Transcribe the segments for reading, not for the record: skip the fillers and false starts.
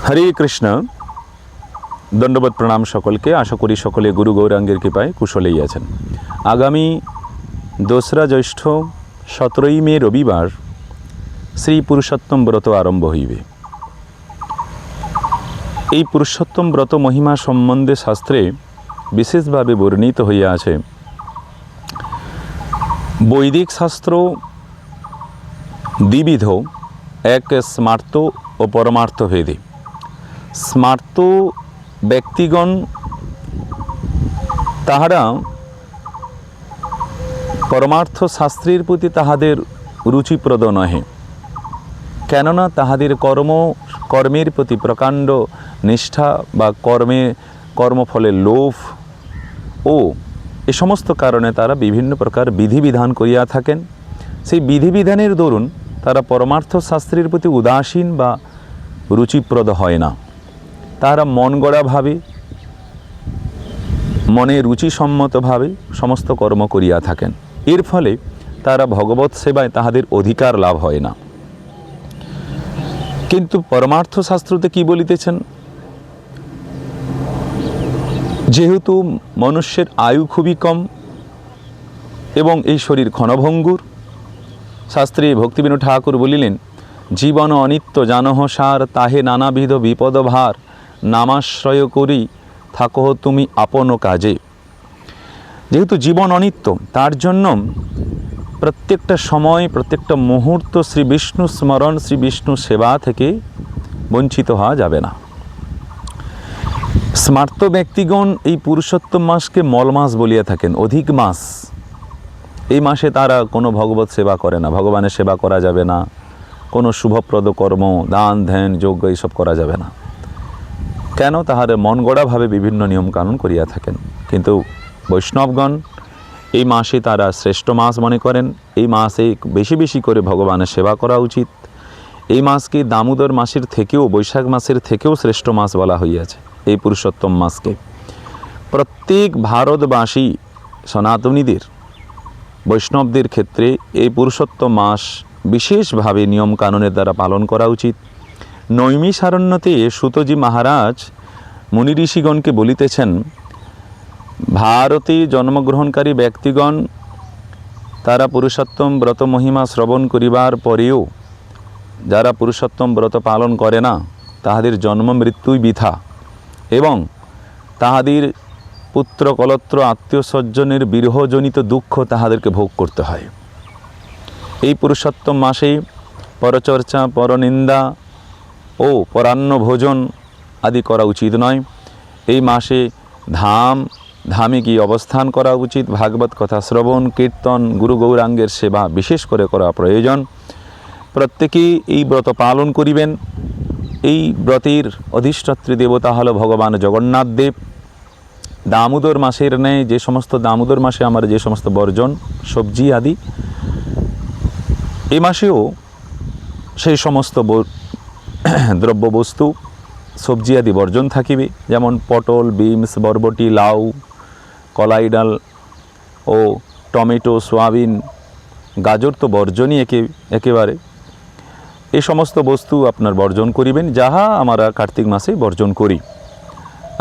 হরে কৃষ্ণ। দণ্ডবোধ প্রণাম সকলকে। আশা করি সকলে গুরু গৌরাঙ্গের কৃপায় কুশলেই আছেন। আগামী 2রা জ্যৈষ্ঠ 17ই মে রবিবার শ্রী পুরুষোত্তম ব্রত আরম্ভ হইবে। এই পুরুষোত্তম ব্রত মহিমা সম্বন্ধে শাস্ত্রে বিশেষভাবে বর্ণিত হইয়া আছে। বৈদিক শাস্ত্র দ্বিবিধ, এক স্মার্ত ও পরমার্থ ভেদে। স্মার্ত ব্যক্তিগণ তাহারা পরমার্থ শাস্ত্রের প্রতি তাহাদের রুচিপ্রদ নহে, কেননা তাহাদের কর্মের প্রতি প্রকাণ্ড নিষ্ঠা বা কর্মফলের লোভ ও এ সমস্ত কারণে তারা বিভিন্ন প্রকার বিধিবিধান করিয়া থাকেন। সেই বিধিবিধানের দরুন তারা পরমার্থ শাস্ত্রের প্রতি উদাসীন বা রুচিপ্রদ হয় না। তারা মন গড়াভাবে, মনে রুচিসম্মতভাবে সমস্ত কর্ম করিয়া থাকেন। এর ফলে তারা ভগবৎ সেবায় তাহাদের অধিকার লাভ হয় না। কিন্তু পরমার্থ শাস্ত্রতে কি বলিতেছেন? যেহেতু মনুষ্যের আয়ু খুবই কম এবং এই শরীর ক্ষণভঙ্গুর, শাস্ত্রে ভক্তিবিনোদ ঠাকুর বলিলেন, জীবন অনিত্য জানহ সার, তাহে নানাবিধ বিপদ ভার, নামাশ্রয় করি থাকো তুমি আপন কাজে। যেহেতু জীবন অনিত্য, তার জন্য প্রত্যেকটা সময়, প্রত্যেকটা মুহূর্ত শ্রী বিষ্ণু স্মরণ, শ্রী বিষ্ণু সেবা থেকে বঞ্চিত হওয়া যাবে না। স্মার্ত ব্যক্তিগণ এই পুরুষোত্তম মাসকে মল মাস বলিয়া থাকেন, অধিক মাস। এই মাসে তারা কোনো ভগবত সেবা করে না, ভগবানের সেবা করা যাবে না, কোনো শুভপ্রদ কর্ম, দান ধ্যান যজ্ঞ এইসব করা যাবে না। কেন? তাহারা মন গড়াভাবে বিভিন্ন নিয়মকানুন করিয়া থাকেন। কিন্তু বৈষ্ণবগণ এই মাসে তারা শ্রেষ্ঠ মাস মনে করেন। এই মাসে বেশি বেশি করে ভগবানের সেবা করা উচিত। এই মাসকে দামোদর মাসের থেকেও, বৈশাখ মাসের থেকেও শ্রেষ্ঠ মাস বলা হইয়াছে এই পুরুষোত্তম মাসকে। প্রত্যেক ভারতবাসী সনাতনীদের, বৈষ্ণবদের ক্ষেত্রে এই পুরুষোত্তম মাস বিশেষভাবে নিয়মকানুনের দ্বারা পালন করা উচিত। নৈমিষারণ্যতে সুতজি মহারাজ মুনি ঋষিগণকে বলিতেছেন, ভারতে জন্মগ্রহণকারী ব্যক্তিগণ তারা পুরুষোত্তম ব্রত মহিমা শ্রবণ করিবার পরেও যারা পুরুষোত্তম ব্রত পালন করে না, তাহাদের জন্ম মৃত্যুই বৃথা এবং তাহাদের পুত্র কলত্র আত্মীয় স্বজনের বিরহজনিত দুঃখ তাহাদেরকে ভোগ করতে হয়। এই পুরুষোত্তম মাসে পরচর্চা, পরনিন্দা ও পরান্ন ভোজন আদি করা উচিত নয়। এই মাসে ধামে গিয়ে অবস্থান করা উচিত। ভাগবত কথা শ্রবণ, কীর্তন, গুরু গৌরাঙ্গের সেবা বিশেষ করে করা প্রয়োজন। প্রত্যেকেই এই ব্রত পালন করিবেন। এই ব্রতের অধিষ্ঠাত্রী দেবতা হল ভগবান জগন্নাথ দেব। দামোদর মাসের ন্যায় যে সমস্ত দামোদর মাসে আমরা যে সমস্ত বর্জন, সবজি আদি, এই মাসেও সেই সমস্ত দ্রব্যবস্তু, সবজি আদি বর্জন থাকিবে। যেমন পটল, বিনস, বরবটি, লাউ, কলাই ডাল ও টমেটো, সোয়াবিন, গাজর তো বর্জনই একেবারে। এই সমস্ত বস্তু আপনার বর্জন করিবেন, যাহা আমরা কার্তিক মাসে বর্জন করি।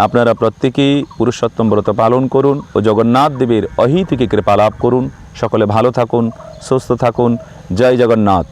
আপনারা প্রত্যেকেই পুরুষোত্তম ব্রত পালন করুন ও জগন্নাথ দেবের অহিতিকে কৃপা লাভ করুন। সকলে ভালো থাকুন, সুস্থ থাকুন। জয় জগন্নাথ।